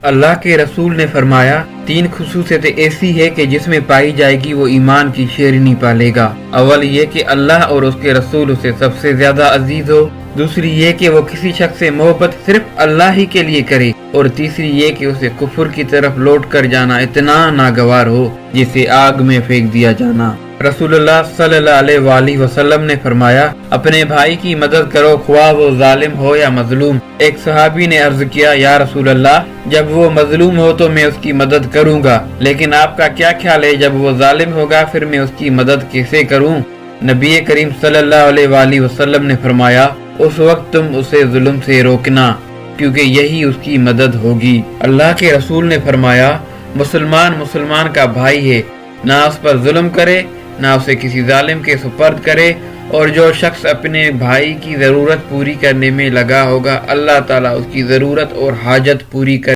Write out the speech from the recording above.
اللہ کے رسول نے فرمایا 3 خصوصیتیں ایسی ہے کہ جس میں پائی جائے گی وہ ایمان کی شیرینی پالے گا۔ اول یہ کہ اللہ اور اس کے رسول اسے سب سے زیادہ عزیز ہو، دوسری یہ کہ وہ کسی شخص سے محبت صرف اللہ ہی کے لیے کرے، اور تیسری یہ کہ اسے کفر کی طرف لوٹ کر جانا اتنا ناگوار ہو جسے آگ میں پھینک دیا جانا۔ رسول اللہ صلی اللہ علیہ وآلہ وسلم نے فرمایا اپنے بھائی کی مدد کرو خواہ وہ ظالم ہو یا مظلوم۔ ایک صحابی نے عرض کیا یا رسول اللہ جب وہ مظلوم ہو تو میں اس کی مدد کروں گا، لیکن آپ کا کیا خیال ہے جب وہ ظالم ہوگا پھر میں اس کی مدد کیسے کروں؟ نبی کریم صلی اللہ علیہ وآلہ وسلم نے فرمایا اس وقت تم اسے ظلم سے روکنا کیونکہ یہی اس کی مدد ہوگی۔ اللہ کے رسول نے فرمایا مسلمان کا بھائی ہے، نہ اس پر ظلم کرے نہ اسے کسی ظالم کے سپرد کرے، اور جو شخص اپنے بھائی کی ضرورت پوری کرنے میں لگا ہوگا اللہ تعالیٰ اس کی ضرورت اور حاجت پوری کرے۔